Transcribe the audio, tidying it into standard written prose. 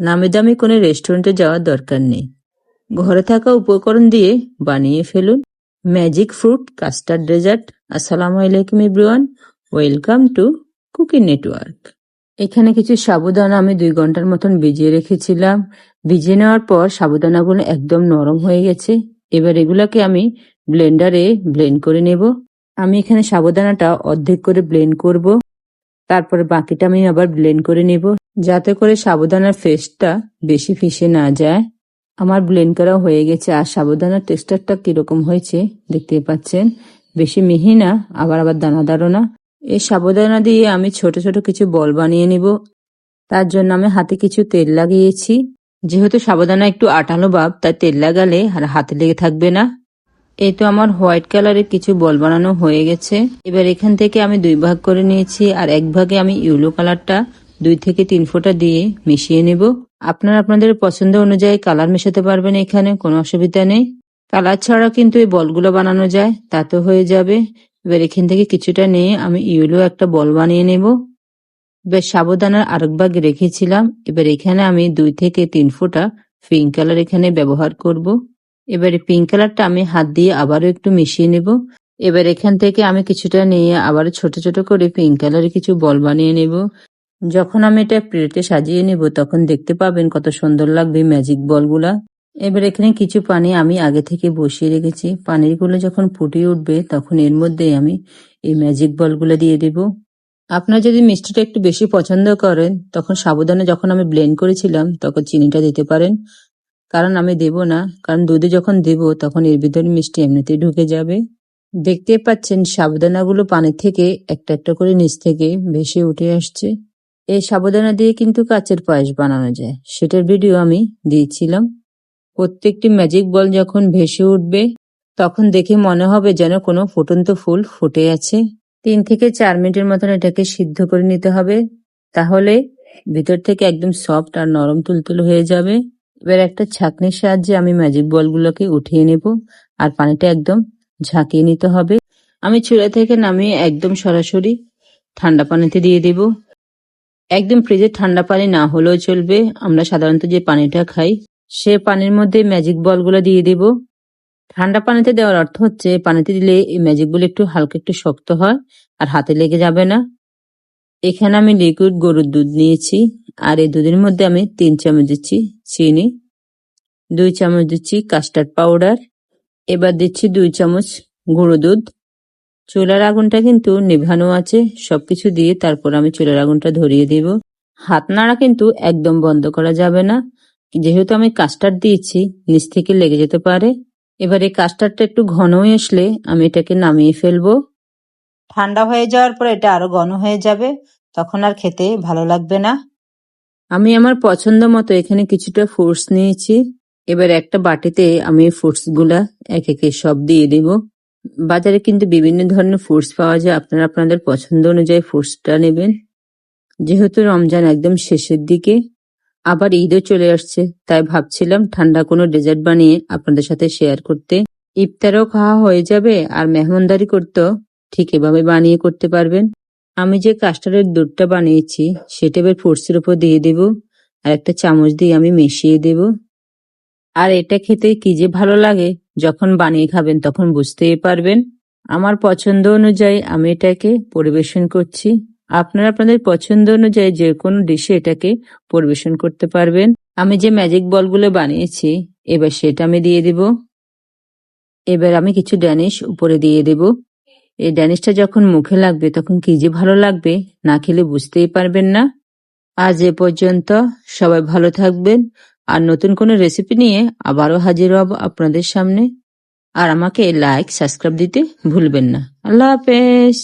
নামি দামি কোনো রেস্টুরেন্টে যাওয়ার দরকার নেই, ঘরে থাকা উপকরণ দিয়ে বানিয়ে ফেলুন ম্যাজিক ফ্রুট কাস্টার্ড ডেজার্ট। আসসালামু আলাইকুম everyone, welcome to cooking network. এখানে কিছু সাবুদানা আমি 2 ঘন্টার মতন ভিজিয়ে রেখেছিলাম। ভিজিয়ে নেওয়ার পর সাবুদানাগুলো একদম নরম হয়ে গেছে। এবার এগুলাকে আমি ব্লেন্ডারে ব্লেন্ড করে নেব। আমি এখানে সাবুদানাটা অর্ধেক করে ব্লেন্ড করব, তারপরে বাকিটা আমি আবার ব্লেন্ড করে নেব, যাতে করে সাবুদানার পেস্টটা বেশি ফিসে না যায়। আমার ব্লেন্ড করা হয়ে গেছে। আর সাবুদানার টেক্সচারটা কিরকম হয়েছে দেখতে পাচ্ছেন, বেশি মিহি না আবার দানাদারও না। এই সাবুদানা দিয়ে আমি ছোট ছোট কিছু বল বানিয়ে নিব। তার জন্য আমি হাতে কিছু তেল লাগিয়েছি। যেহেতু সাবুদানা একটু আঠালো ভাব, তাই তেল লাগালে আর হাতে লেগে থাকবে না। এই তো আমার হোয়াইট কালারের কিছু বল বানানো হয়ে গেছে। এবার এখান থেকে আমি 2 ভাগ করে নিয়েছি, আর এক ভাগে আমি ইয়েলো কালারটা 2 থেকে 3 ফোঁটা দিয়ে মিশিয়ে নেব। আপনারা আপনাদের পছন্দ অনুযায়ী কালার মেশাতে পারবেন, এখানে কোনো অসুবিধা নেই। কালার ছাড়া কিন্তু এই বলগুলো বানানো যায়, তাতে হয়ে যাবে। এবার এখান থেকে কিছুটা নিয়ে আমি ইয়েলো একটা বল বানিয়ে নেব। এবার সাবুদানার আরেক ভাগ রেখেছিলাম। এবার এখানে আমি 2 থেকে 3 ফোঁটা পিঙ্ক কালার এখানে ব্যবহার করব। এবারে পিঙ্ক কালারটা আমি হাত দিয়ে আবারও একটু মিশিয়ে নেব। এবার এখান থেকে আমি কিছুটা নিয়ে আবার ছোট ছোট করে পিঙ্ক কালারের কিছু বল বানিয়ে নেব। যখন আমি এটা প্লেটে সাজিয়ে নেব তখন দেখতে পাবেন কত সুন্দর লাগবে ম্যাজিক বলগুলা। এবার এখানে কিছু পানি আমি আগে থেকে বসিয়ে রেখেছি। পানিগুলো যখন ফুটিয়ে উঠবে তখন এর মধ্যে আমি এই ম্যাজিক বলগুলো দিয়ে দেব। আপনারা যদি মিষ্টিটা একটু বেশি পছন্দ করেন তখন সাবুদানা যখন আমি ব্লেন্ড করেছিলাম তখন চিনিটা দিতে পারেন, কারণ আমি দেব না, কারণ দুধে যখন দেব তখন এর ভিতরে মিষ্টি এমনিতেই ঢুকে যাবে। দেখতে পাচ্ছেন সাবুদানাগুলো পানি থেকে একটা একটা করে নিচ থেকে ভেসে উঠে আসছে। এই সাবুদানা দিয়ে কিন্তু কাচের পায়েস বানানো যায়, সেটার ভিডিও আমি দিয়েছিলাম। প্রত্যেকটি ম্যাজিক বল যখন ভেসে উঠবে তখন দেখে মনে হবে যেন কোনো ফুটন্ত ফুল ফুটে আছে। 3 থেকে 4 মিনিটের মতন এটাকে সিদ্ধ করে নিতে হবে, তাহলে ভিতর থেকে একদম সফট আর নরম তুলতুল হয়ে যাবে। এবার একটা ছাঁকনির সাহায্যে আমি ম্যাজিক বলগুলোকে উঠিয়ে নেব, আর পানিটা একদম ঝাঁকিয়ে নিতে হবে। আমি চুলা থেকে নামিয়ে একদম সরাসরি ঠান্ডা পানিতে দিয়ে দেব। একদম ফ্রিজের ঠান্ডা পানি না হলেও চলবে, আমরা সাধারণত যে পানিটা খাই সে পানির মধ্যে ম্যাজিক বলগুলো দিয়ে দেব। ঠান্ডা পানিতে দেওয়ার অর্থ হচ্ছে পানিতে দিলে এই ম্যাজিক বল একটু হালকা একটু শক্ত হয় আর হাতে লেগে যাবে না। এখানে আমি লিকুইড গরুর দুধ নিয়েছি, আর এই দুধের মধ্যে আমি 3 চামচ দিচ্ছি চিনি, 2 চামচ দিচ্ছি কাস্টার্ড পাউডার, এবার দিচ্ছি 2 চামচ গুঁড়ো দুধ। চুলার আগুনটা কিন্তু নেভানো আছে। সবকিছু দিয়ে তারপর আমি চুলার আগুনটা ধরিয়ে দেব। হাত নাড়া কিন্তু একদম বন্ধ করা যাবে না, যেহেতু আমি কাস্টার্ড দিয়েছি নিচ থেকে লেগে যেতে পারে। এবার এই কাস্টার্ডটা একটু ঘন হয়ে আসলে আমি এটাকে নামিয়ে ফেলবো। ঠান্ডা হয়ে যাওয়ার পর এটা আরো ঘন হয়ে যাবে, তখন আর খেতে ভালো লাগবে না। আমি আমার পছন্দ মতো এখানে কিছুটা ফ্রুটস নিয়েছি। এবার একটা বাটিতে আমি ফ্রুটস গুলা এক একে সব দিয়ে দেব। বাজারে কিন্তু বিভিন্ন ধরনের ফ্রুটস পাওয়া যায়, আপনারা আপনাদের পছন্দ অনুযায়ী ফ্রুটসটা নেবেন। যেহেতু রমজান একদম শেষের দিকে, আবার ঈদও চলে আসছে, তাই ভাবছিলাম ঠান্ডা কোনো ডেজার্ট বানিয়ে আপনাদের সাথে শেয়ার করতে। ইফতারও খাওয়া হয়ে যাবে আর মেহমানদারি করতেও ঠিক এভাবে বানিয়ে করতে পারবেন। আমি যে কাস্টার্ডের দুধটা বানিয়েছি সেটা এবার ফ্রুটসের উপর দিয়ে দেব, আর একটা চামচ দিয়ে আমি মিশিয়ে দেব। আর এটা খেতে কি যে ভালো লাগে, যখন বানিয়ে খাবেন তখন বুঝতেই পারবেন। আমার পছন্দ অনুযায়ী আমি এটাকে পরিবেশন করছি। আপনারা আপনাদের পছন্দ অনুযায়ী যে কোনো ডিশে এটাকে পরিবেশন করতে পারবেন। আমি যে ম্যাজিক বলগুলো বানিয়েছি এবার সেটা আমি দিয়ে দেব। এবার আমি কিছু ড্যানিশ উপরে দিয়ে দেব। এই ড্যানিশটা যখন মুখে লাগবে তখন কি যে ভালো লাগবে, না খেলে বুঝতেই পারবেন না। আজ এ পর্যন্ত, সবাই ভালো থাকবেন। আর নতুন কোনো রেসিপি নিয়ে আবারও হাজির হব আপনাদের সামনে। আর আমাকে লাইক সাবস্ক্রাইব দিতে ভুলবেন না। আল্লাহ হাফেজ।